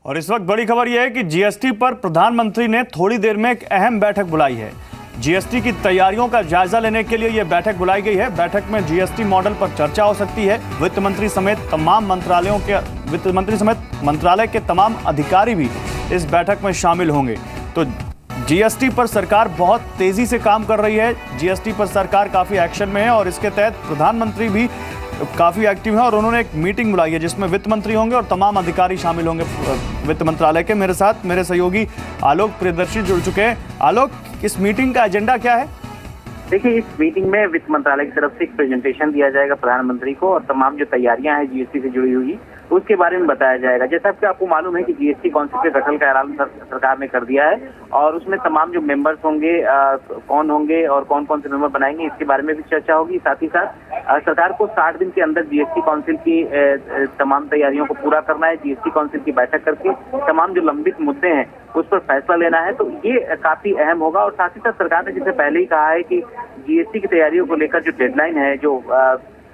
और इस वक्त बड़ी खबर यह है कि जीएसटी पर प्रधानमंत्री ने थोड़ी देर में एक अहम बैठक बुलाई है। जीएसटी की तैयारियों का जायजा लेने के लिए यह बैठक बुलाई गई है। बैठक में जीएसटी मॉडल पर चर्चा हो सकती है। वित्त मंत्री समेत मंत्रालय के तमाम अधिकारी भी इस बैठक में शामिल होंगे। तो जीएसटी पर सरकार बहुत तेजी से काम कर रही है। जीएसटी पर सरकार काफी एक्शन में है और इसके तहत प्रधानमंत्री भी काफी एक्टिव है और उन्होंने एक मीटिंग बुलाई है जिसमें वित्त मंत्री होंगे और तमाम अधिकारी शामिल होंगे वित्त मंत्रालय के। मेरे साथ मेरे सहयोगी आलोक प्रियदर्शी जुड़ चुके हैं। आलोक, इस मीटिंग का एजेंडा क्या है? देखिए, इस मीटिंग में वित्त मंत्रालय की तरफ से एक प्रेजेंटेशन दिया जाएगा प्रधानमंत्री को और तमाम जो तैयारियां हैं जीएसटी से जुड़ी हुई उसके बारे में बताया जाएगा। जैसा कि आपको मालूम है कि जीएसटी काउंसिल के गठन का ऐलान सरकार ने कर दिया है और उसमें तमाम जो मेंबर्स होंगे, कौन होंगे और कौन कौन से मेंबर बनाएंगे, इसके बारे में भी चर्चा होगी। साथ ही साथ सरकार को 60 दिन के अंदर जीएसटी काउंसिल की तमाम तैयारियों को पूरा करना है। जीएसटी काउंसिल की बैठक करके तमाम जो लंबित मुद्दे हैं उस पर फैसला लेना है। तो ये काफी अहम होगा और साथ ही साथ सरकार ने जैसे पहले ही कहा है कि जीएसटी की तैयारियों को लेकर जो डेडलाइन है, जो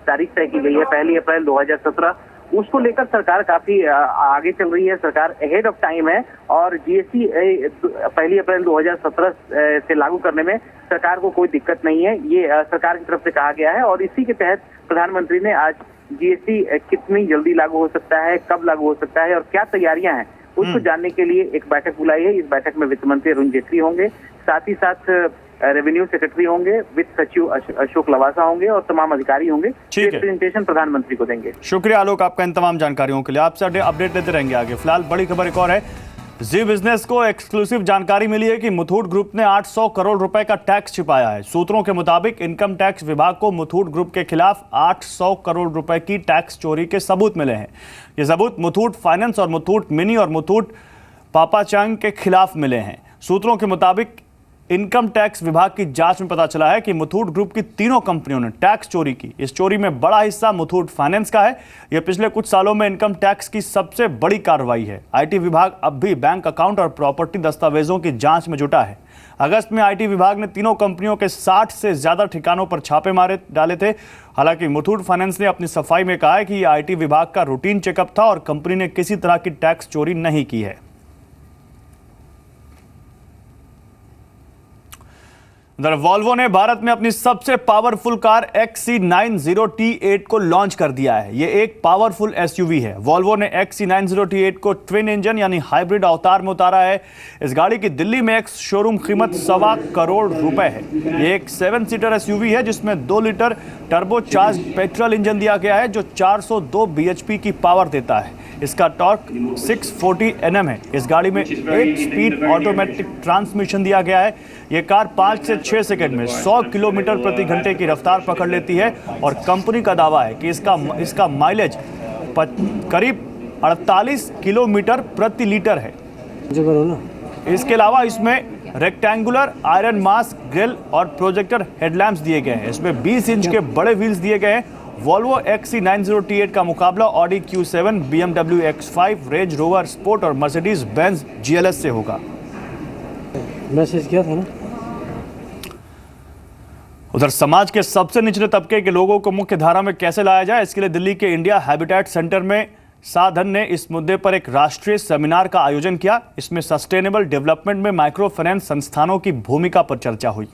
तारीख तय की गई है 1 अप्रैल 2017, उसको लेकर सरकार काफी आगे चल रही है। सरकार अहेड ऑफ टाइम है और जीएसटी 1 अप्रैल 2017 से लागू करने में सरकार को कोई दिक्कत नहीं है, ये सरकार की तरफ से कहा गया है। और इसी के तहत प्रधानमंत्री ने आज जीएसटी कितनी जल्दी लागू हो सकता है, कब लागू हो सकता है और क्या तैयारियां हैं, उसको जानने के लिए एक बैठक बुलाई है। इस बैठक में वित्त मंत्री अरुण जेटली होंगे, साथ ही साथ रेवेन्यू सेक्रेटरी होंगे, वित्त सचिव अशोक लवासा होंगे और तमाम अधिकारी होंगे। ठीक है, प्रेजेंटेशन प्रधानमंत्री को देंगे। शुक्रिया आलोक आपका इन तमाम जानकारियों के लिए। आपसे अपडेट देते रहेंगे आगे। फिलहाल बड़ी खबर एक और है। जी बिजनेस को एक्सक्लूसिव जानकारी मिली है कि मुथूट ग्रुप ने 800 करोड़ रुपए का टैक्स छिपाया है। सूत्रों के मुताबिक इनकम टैक्स विभाग को मुथूट ग्रुप के खिलाफ 800 करोड़ रुपए की टैक्स चोरी के सबूत मिले हैं। ये सबूत मुथूट फाइनेंस और मुथूट मिनी और मुथूट पापाचांग के खिलाफ मिले हैं। सूत्रों के मुताबिक इनकम टैक्स विभाग की जांच में पता चला है कि मुथूट ग्रुप की तीनों कंपनियों ने टैक्स चोरी की। इस चोरी में बड़ा हिस्सा मुथूट फाइनेंस का है। यह पिछले कुछ सालों में इनकम टैक्स की सबसे बड़ी कार्रवाई है। आईटी विभाग अब भी बैंक अकाउंट और प्रॉपर्टी दस्तावेजों की जांच में जुटा है। अगस्त में आईटी विभाग ने तीनों कंपनियों के 60 से ज्यादा ठिकानों पर छापे डाले थे। हालांकि मुथूट फाइनेंस ने अपनी सफाई में कहा है कि यह आईटी विभाग का रूटीन चेकअप था और कंपनी ने किसी तरह की टैक्स चोरी नहीं की है। वॉल्वो ने भारत में अपनी सबसे पावरफुल कार XC90T8 को लॉन्च कर दिया है। यह एक पावरफुल एसयूवी है। वॉल्वो ने XC90T8 को ट्विन इंजन यानी हाइब्रिड अवतार में उतारा है। इस गाड़ी की दिल्ली में एक शोरूम कीमत 1.25 करोड़ रुपए है। यह एक 7 सीटर एसयूवी है जिसमें 2 litre turbo charge petrol engine दिया गया है जो 402 bhp की पावर देता है। इसका टॉर्क 640 Nm है। इस गाड़ी में 8 स्पीड ऑटोमेटिक ट्रांसमिशन दिया गया है। यह कार 5 से 6 सेकंड में 100 किलोमीटर प्रति घंटे की रफ्तार पकड़ लेती है और कंपनी का दावा है कि इसका माइलेज करीब 48 किलोमीटर प्रति लीटर है। इसके अलावा इसमें रेक्टेंगुलर आयरन मास्क ग्रिल और प्रोजेक्टर हेडलैम्प्स दिए गए हैं। इसमें 20 इंच के बड़े व्हील्स दिए गए हैं। वॉल्वो XC90T8 का मुकाबला Audi Q7, BMW X5, range rover sport और मर्सिडीज बेंज GLS से होगा। मैसेज किया था ना। उधर समाज के सबसे निचले तबके के लोगों को मुख्य धारा में कैसे लाया जाए, इसके लिए दिल्ली के इंडिया हैबिटेट सेंटर में साधन ने इस मुद्दे पर एक राष्ट्रीय सेमिनार का आयोजन किया। इसमें सस्टेनेबल डेवलपमेंट में माइक्रो फाइनेंस संस्थानों की भूमिका पर चर्चा हुई।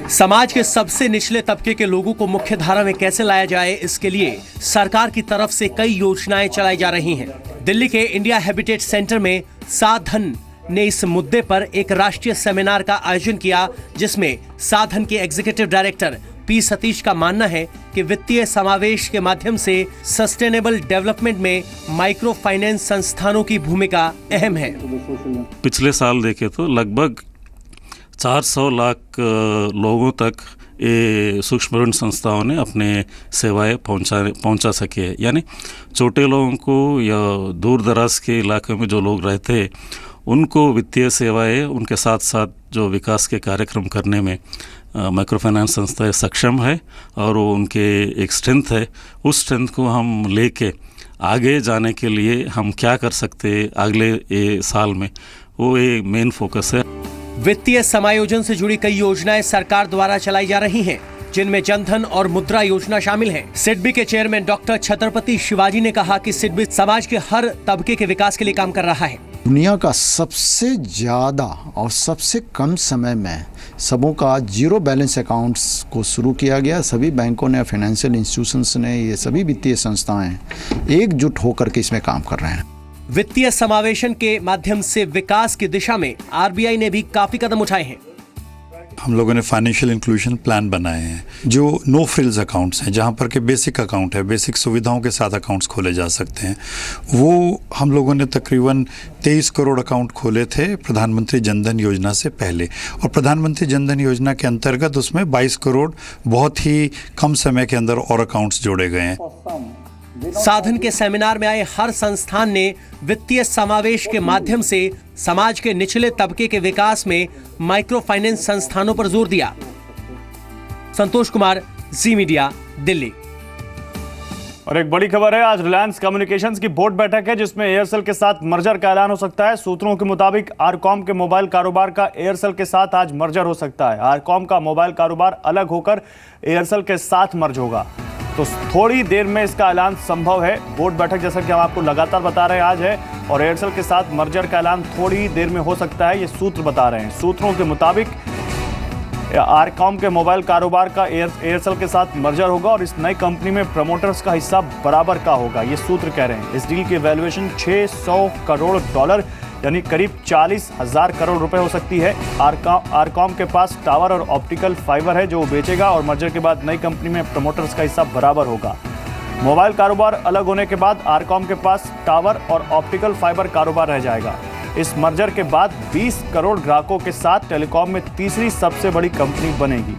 समाज के सबसे निचले तबके के लोगों को मुख्य धारा में कैसे लाया जाए, इसके लिए सरकार की तरफ से कई योजनाएं चलाई जा रही हैं। दिल्ली के इंडिया हैबिटेट सेंटर में साधन ने इस मुद्दे पर एक राष्ट्रीय सेमिनार का आयोजन किया, जिसमें साधन के एग्जीक्यूटिव डायरेक्टर P सतीश का मानना है कि वित्तीय समावेश के माध्यम से सस्टेनेबल डेवलपमेंट में माइक्रो फाइनेंस संस्थानों की भूमिका अहम है। पिछले साल देखे तो लगभग 400 लाख लोगों तक ये सूक्ष्म ऋण संस्थाओं ने अपने सेवाएं पहुंचा सके हैं। यानी छोटे लोगों को या दूर दराज के इलाके में जो लोग रहते हैं उनको वित्तीय सेवाएं, उनके साथ साथ जो विकास के कार्यक्रम करने में माइक्रो फाइनेंस संस्थाएं सक्षम है और वो उनके एक स्ट्रेंथ है। उस स्ट्रेंथ को हम लेके आगे जाने के लिए हम क्या कर सकते हैं अगले ये साल में, वो एक मेन फोकस है। वित्तीय समायोजन से जुड़ी कई योजनाएं सरकार द्वारा चलाई जा रही हैं। जिनमें जनधन और मुद्रा योजना शामिल है। सिडबी के चेयरमैन डॉक्टर छत्रपति शिवाजी ने कहा कि सिडबी समाज के हर तबके के विकास के लिए काम कर रहा है। दुनिया का सबसे ज़्यादा और सबसे कम समय में सबों का जीरो बैलेंस अकाउंट्स को शुरू किया गया। सभी बैंकों ने, फाइनेंशियल इंस्टीट्यूशंस ने, ये सभी वित्तीय संस्थाएं एकजुट होकर के इसमें काम कर रहे हैं। वित्तीय समावेशन के माध्यम से विकास की दिशा में आरबीआई ने भी काफी कदम उठाए हैं। हम लोगों ने फाइनेंशियल इंक्लूजन प्लान बनाए हैं जो नो फ्रिल्स अकाउंट्स हैं, जहां पर के बेसिक अकाउंट है, बेसिक सुविधाओं के साथ अकाउंट्स खोले जा सकते हैं। वो हम लोगों ने तकरीबन 23 करोड़ अकाउंट खोले थे प्रधानमंत्री जनधन योजना से पहले, और प्रधानमंत्री जनधन योजना के अंतर्गत उसमें 22 करोड़ बहुत ही कम समय के अंदर और अकाउंट्स जोड़े गए हैं। साधन के सेमिनार में आए हर संस्थान ने वित्तीय समावेश के माध्यम से समाज के निचले तबके के विकास में माइक्रो फाइनेंस संस्थानों पर जोर दिया। संतोष कुमार, जी मीडिया, दिल्ली। और एक बड़ी खबर है, आज रिलायंस कम्युनिकेशंस की बोर्ड बैठक है जिसमें एयरसेल के साथ मर्जर का ऐलान हो सकता है। सूत्रों के मुताबिक आरकॉम के मोबाइल कारोबार का एयरसेल के साथ आज मर्जर हो सकता है। आरकॉम का मोबाइल कारोबार अलग होकर एयरसेल के साथ मर्ज होगा, तो थोड़ी देर में इसका ऐलान संभव है। बोर्ड बैठक जैसा कि हम आपको लगातार बता रहे हैं आज है, और एयरसेल के साथ मर्जर का ऐलान थोड़ी देर में हो सकता है, ये सूत्र बता रहे हैं। सूत्रों के मुताबिक आरकॉम के मोबाइल कारोबार का एयरसेल के साथ मर्जर होगा और इस नई कंपनी में प्रमोटर्स का हिस्सा बराबर का होगा, ये सूत्र कह रहे हैं। इस डील की वैल्यूएशन $600 करोड़ यानी करीब 40,000 करोड़ रुपए हो सकती है। आरकॉम के पास टावर और ऑप्टिकल फाइबर है जो वो बेचेगा, और मर्जर के बाद नई कंपनी में प्रमोटर्स का हिस्सा बराबर होगा। मोबाइल कारोबार अलग होने के बाद आरकॉम के पास टावर और ऑप्टिकल फाइबर कारोबार रह जाएगा। इस मर्जर के बाद 20 करोड़ ग्राहकों के साथ टेलीकॉम में तीसरी सबसे बड़ी कंपनी बनेगी।